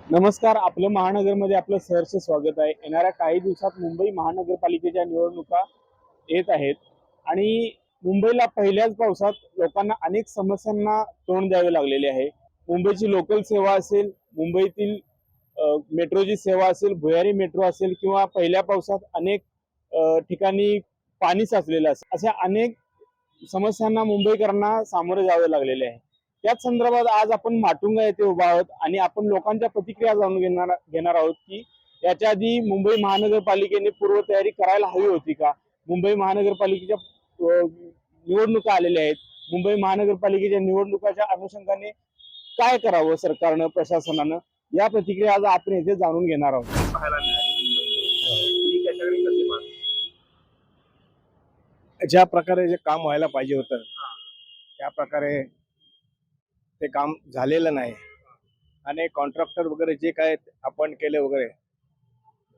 नमस्कार. आपलं महानगरमध्ये आपलं सहर्ष स्वागत आहे. येणाऱ्या काही दिवसात मुंबई महानगरपालिकेच्या निवडणुका येत आहेत आणि मुंबईला पहिल्याच पावसात लोकांना अनेक समस्यांना तोंड द्यावे लागलेले आहे. मुंबईची लोकल सेवा असेल, मुंबईतील मेट्रोची सेवा असेल, भुयारी मेट्रो असेल किंवा पहिल्या पावसात अनेक ठिकाणी पाणी साचलेलं असेल, अशा अनेक समस्यांना मुंबईकरांना सामोरे जावे लागलेले आहे. त्याच संदर्भात आज आपण माटुंगा येथे उभा आहोत आणि आपण लोकांच्या प्रतिक्रिया जाणून घेणार आहोत की याच्या आधी मुंबई महानगरपालिकेने पूर्वतयारी करायला हवी होती का? मुंबई महानगरपालिकेच्या निवडणुका आलेल्या आहेत. मुंबई महानगरपालिकेच्या निवडणुकाच्या अनुषंगाने काय करावं सरकारनं, प्रशासनानं, या प्रतिक्रिया आज आपण येथे जाणून घेणार आहोत. पाहायला मिळाली मुंबईमध्ये त्याच्याकडे कसे ज्या प्रकारे जे काम व्हायला पाहिजे होतं त्या प्रकारे ते काम झालेलं नाही आणि कॉन्ट्रॅक्टर वगैरे जे काय आपण केले वगैरे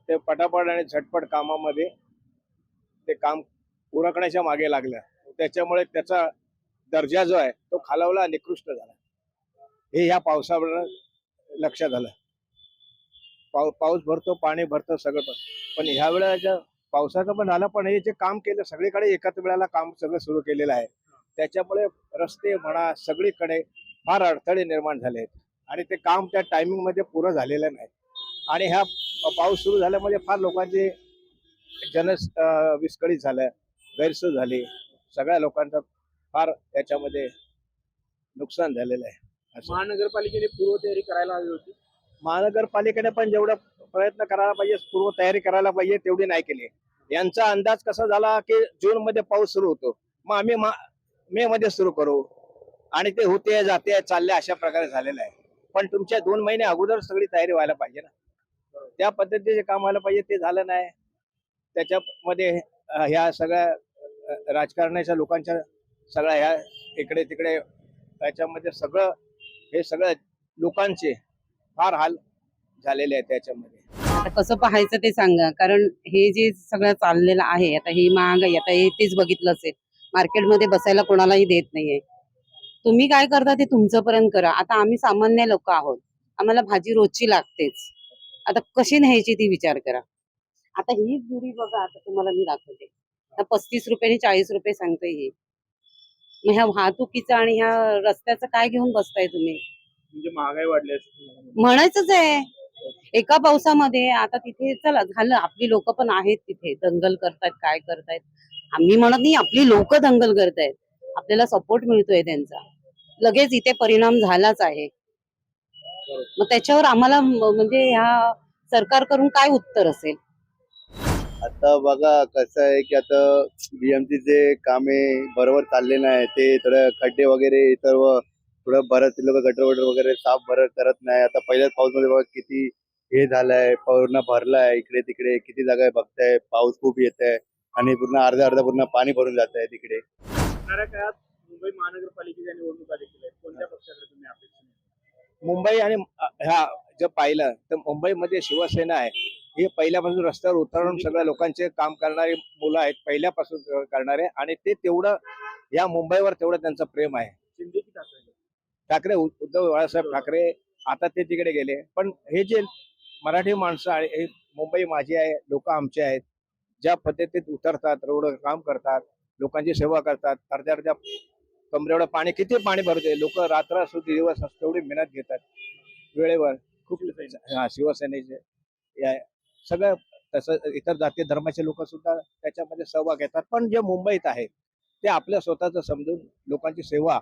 ते पटापट आणि झटपट कामामध्ये ते काम उरकण्याच्या मागे लागलं. त्याच्यामुळे त्याचा दर्जा जो आहे तो खालावला, निकृष्ट झाला. हे ह्या पावसामुळे लक्षात आलं. पाऊस भरतो, पाणी भरतं, सगळं पण ह्या वेळेला पावसाचं पण झालं, पण हे जे काम केलं सगळीकडे एकाच वेळेला काम सगळं सुरू केलेलं आहे. त्याच्यामुळे रस्ते म्हणा सगळीकडे फार अडथळे निर्माण झाले आहेत आणि ते काम त्या टायमिंग मध्ये पुरं झालेलं नाही. आणि ह्या पाऊस सुरू झाल्यामुळे फार लोकांचे विस्कळीत झालं, गैरसोय झाली, सगळ्या लोकांचं फार त्याच्यामध्ये नुकसान झालेलं आहे. महानगरपालिकेने पूर्वतयारी करायला हवी होती. महानगरपालिकेने पण जेवढा प्रयत्न करायला पाहिजे, पूर्व तयारी करायला पाहिजे, तेवढी नाही केली. यांचा अंदाज कसा झाला की जून मध्ये पाऊस सुरू होतो, मग आम्ही मे मध्ये सुरू करू आणि ते होते जाते चालले अशा प्रकारे झालेलं आहे. पण तुमच्या 2 महिने अगोदर सगळी तयारी व्हायला पाहिजे ना. त्या पद्धतीचे काम व्हायला पाहिजे, ते झालं नाही. त्याच्यामध्ये ह्या सगळ्या राजकारणाच्या लोकांच्या सगळ्या ह्या इकडे तिकडे त्याच्यामध्ये हे सगळं लोकांचे फार हाल झालेले आहेत त्याच्यामध्ये. आता कसं पाहायचं ते सांगा, कारण हे जे सगळं चाललेलं आहे आता, ही महागाई, आता हे तेच बघितलं असेल, मार्केटमध्ये बसायला कोणालाही देत नाहीये. तुम्ही काय करता ते तुमचं पर्यंत करा. आता आम्ही सामान्य लोक आहोत, आम्हाला भाजी रोजची लागतेच. आता कशी न्यायची ती विचार करा. आता ही जुडी बघा, आता तुम्हाला मी दाखवते, आता 35 रुपये आणि 40 रुपये सांगते ही. मग ह्या वाहतुकीचं आणि ह्या रस्त्याचं काय घेऊन बसताय तुम्ही? म्हणजे महागाई वाढली म्हणायचंच आहे. एका पावसामध्ये आता तिथे चला झालं, आपली लोक पण आहेत तिथे, दंगल करतायत, काय करतायत. आम्ही म्हणत नाही, आपली लोक दंगल करतायत, आपल्याला सपोर्ट मिळतोय त्यांचा, लगेच इथे परिणाम झालाच आहे. मग त्याच्यावर आम्हाला म्हणजे ह्या सरकारकडून काय उत्तर असेल? आता बघा कसं आहे की आता बीएमसीचे कामे बरोबर चालले नाही. ते थोडं खड्डे वगैरे सर्व थोडं बरंच लोक गटर वटर वगैरे साफ करत नाही. आता पहिल्याच पाऊस मध्ये बघा किती हे झालंय, पूर्ण भरलाय इकडे तिकडे, किती जागा बघताय, पाऊस खूप येत आहे आणि पूर्ण अर्धा पूर्ण पाणी भरून जात आहे तिकडे. येणाऱ्या काळात मुंबई महानगरपालिकेच्या निवडणुका देखील आहेत. कोणत्या पक्षाकडे तुम्ही अपेक्षा? मुंबई आणि ह्या जर पाहिलं तर मुंबईमध्ये शिवसेना आहे. हे पहिल्यापासून रस्त्यावर उतरून सगळ्या लोकांचे काम करणारे मुलं आहेत, पहिल्यापासून करणारे, आणि ते तेवढं या मुंबईवर तेवढं त्यांचं प्रेम आहे. शिंदे की ठाकरे, उद्धव बाळासाहेब ठाकरे आता ते तिकडे गेले. पण हे जे मराठी माणसं आहे, हे मुंबई माझी आहे, लोक आमचे आहेत, ज्या पद्धतीत उतरतात, रोड काम करतात, लोकांची सेवा करतात, अर्ध्या कमरेवढं पाणी, किती पाणी भरते लोक, रात्र असो दिवस असो तेवढी मेहनत घेतात वेळेवर. खूप शिवसेनेचे सगळं तसं इतर जाती धर्माचे लोक सुद्धा त्याच्यामध्ये सहभाग घेतात. पण जे मुंबईत आहेत ते आपल्या स्वतःच समजून लोकांची सेवा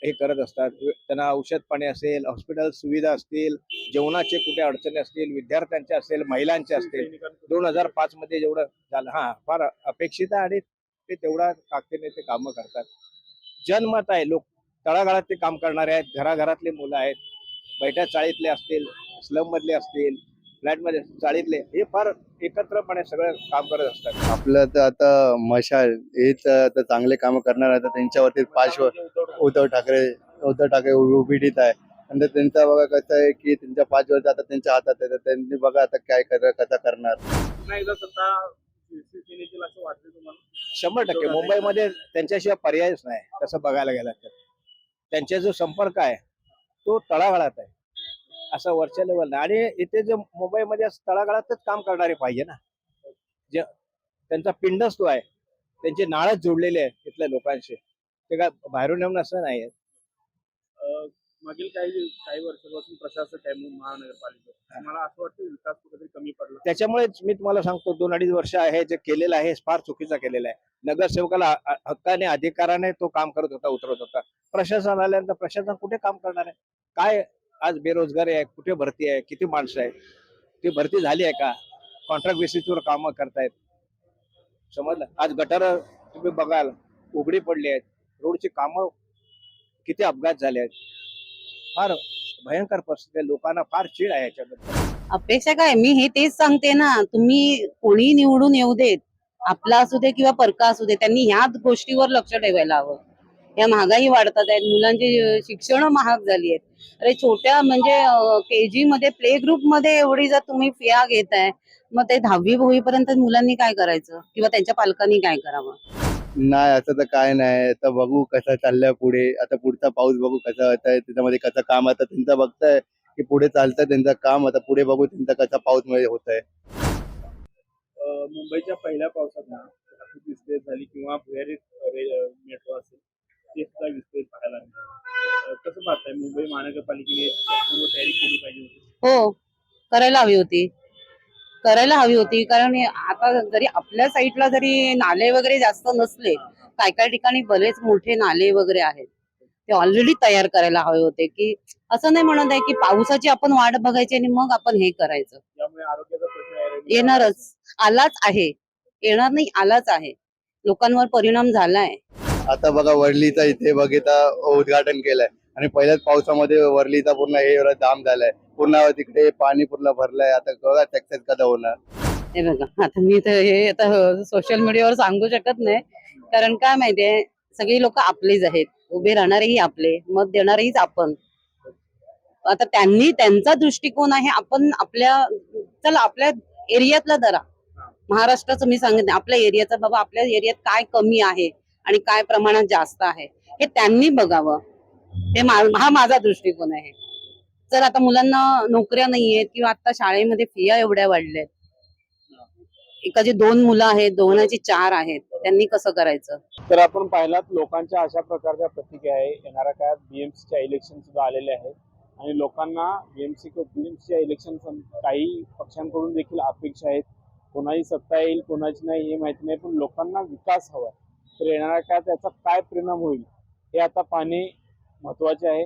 हे करत असतात. त्यांना औषध पाणी असेल, हॉस्पिटल सुविधा असतील, जेवणाचे कुठे अडचणी असतील, विद्यार्थ्यांचे असेल, महिलांचे असतील, 2005 मध्ये जेवढं झालं फार अपेक्षित आहे आणि ते तेवढा ताकदीने ते कामं करतात. जनमत आहे, लोक तळागाळात ते काम करणारे आहेत, घराघरातले मुलं आहेत, बैठ्या चाळीतले असतील, स्लम मधले असतील, फ्लॅट मध्ये चाळीतले, हे फार एकत्रपणे सगळं काम करत असतात. आपलं तर आता मशाल हेच तर चांगले काम करणार आहे. तर त्यांच्यावरती 5 उद्धव ठाकरे उभीटीत आहे. आणि त्यांचा बघा कसं आहे की त्यांच्या 5 वर्ष आता त्यांच्या हातात आहे. तर त्यांनी बघा आता काय कसं करणार. पुन्हा एकदा सत्ता शिवसेनेतील असं वाटतं तुम्हाला? 100% मुंबईमध्ये त्यांच्याशिवाय पर्यायच नाही. तसं बघायला गेलं तर त्यांचा जो संपर्क आहे तो तळागाळात आहे असं वरच्या लेवलला. आणि इथे जे मुंबईमध्ये तळागाळातच काम करणारे पाहिजे ना, जे त्यांचा पिंडच तो आहे, त्यांचे नाळच जोडलेले आहेत इथल्या लोकांशी, ते काय बाहेरून येऊन असं नाही आहे. अं, मागील काही वर्षापासून प्रशासक आहे महानगरपालिका, मला असं वाटतं विकास कुठेतरी कमी पडला. त्याच्यामुळेच मी तुम्हाला सांगतो 2-2.5 वर्ष आहे जे केलेलं आहे फार चुकीचं केलेलं आहे. नगरसेवकाला हक्काने अधिकाराने तो काम करत होता, उतरत होता. प्रशासन आल्यानंतर प्रशासन कुठे काम करणार आहे? काय आज बेरोजगारी आहे, कुठे भरती आहे, किती माणसं आहे, ती भरती झाली आहे का? कॉन्ट्रॅक्ट बेसिसवर कामं करतायत. समजलं? आज गटार तुम्ही बघाल उघडी पडली आहेत, रोडची कामं, किती अपघात झाले आहेत, फार भयंकर परिस्थिती आहे. लोकांना फार चीड आहे याच्याबद्दल. अपेक्षा काय, मी हे तेच सांगते ना, तुम्ही कोणी निवडून येऊ देत, आपला असू दे किंवा परका असू दे, त्यांनी ह्याच गोष्टीवर लक्ष ठेवायला हवं. या महागाई वाढतात आहेत, मुलांची शिक्षण महाग झाली आहेत. अरे छोट्या म्हणजे केजी मध्ये प्ले ग्रुप मध्ये एवढी जर तुम्ही फिया घेताय, मग ते 10वी होईपर्यंत मुलांनी काय करायचं किंवा त्यांच्या पालकांनी काय करावं? नाही असं तर काय नाही. आता बघू कसं चाललंय पुढे. आता पुढचा पाऊस बघू कसा होताय, त्याच्यामध्ये कसं काम आता त्यांचं बघताय की पुढे चालतंय त्यांचं काम. आता पुढे बघू त्यांचा कसा पाऊस मध्ये होत आहे. मुंबईच्या पहिल्या पावसात ना ट्रॅफिक विस्कळीत झाली किंवा भुयारी मेट्रो असेल ते सुद्धा विस्कळीत पाहायला मिळालं. कसं पाहताय मुंबई महानगरपालिकेने पूर्व तयारी केली पाहिजे होती? हो, करायला हवी होती. करायला हवी होती, कारण आता जरी आपल्या साईडला जरी नाले वगैरे जास्त नसले, काय काय ठिकाणी बरेच मोठे नाले वगैरे आहेत, ते ऑलरेडी तयार करायला हवे होते. की असं नाही म्हणत आहे की पावसाची आपण वाट बघायची आणि मग आपण हे करायचं. त्यामुळे आरोग्याचा प्रश्न येणारच, आलाच आहे, येणार नाही, आलाच आहे. लोकांवर परिणाम झालाय. आता बघा वरलीचा इथे बघिता उद्घाटन केलंय आणि पहिल्याच पावसामध्ये वरलीचा पूर्ण हे एवढा जाम झालाय. पूर्ण तिकडे पाणी पूर्ण भरलंय. आता बघा सक्सेस कधी होणार. हे बघा, आता मी तर हे आता सोशल मीडियावर सांगू शकत नाही, कारण काय माहितीये, सगळी लोक आपलीच आहेत, उभे राहणारेही आपले, मत देणारेहीच आपण. आता त्यांनी त्यांचा दृष्टिकोन आहे, आपण आपल्या, चला आपल्या एरियातला धरा, महाराष्ट्राचं मी सांगितलं, आपल्या एरियाचा बाबा, आपल्या एरियात काय कमी आहे आणि काय प्रमाणात जास्त आहे हे त्यांनी बघावं. हा माझा दृष्टिकोन आहे. जर आता मुलांना नोकऱ्या नाहीयेत किंवा आता शाळेमध्ये फिया एवढ्या वाढल्यात, एकाची 2 मुलं आहेत, दोघांची 4 आहेत, त्यांनी कसं करायचं? तर आपण पाहिलात लोकांच्या अशा प्रकारच्या प्रतिक्रिया आहे. येणाऱ्या काळात बीएमसीच्या इलेक्शन सुद्धा आलेले आहेत आणि लोकांना बीएमसीच्या इलेक्शन काही पक्षांकडून देखील अपेक्षा आहेत. कोणाची सत्ता येईल कोणाची नाही हे माहिती नाही, पण लोकांना विकास हवा. तर येणाऱ्या काळात त्याचा काय परिणाम होईल हे आता पाहणे महत्वाचे आहे.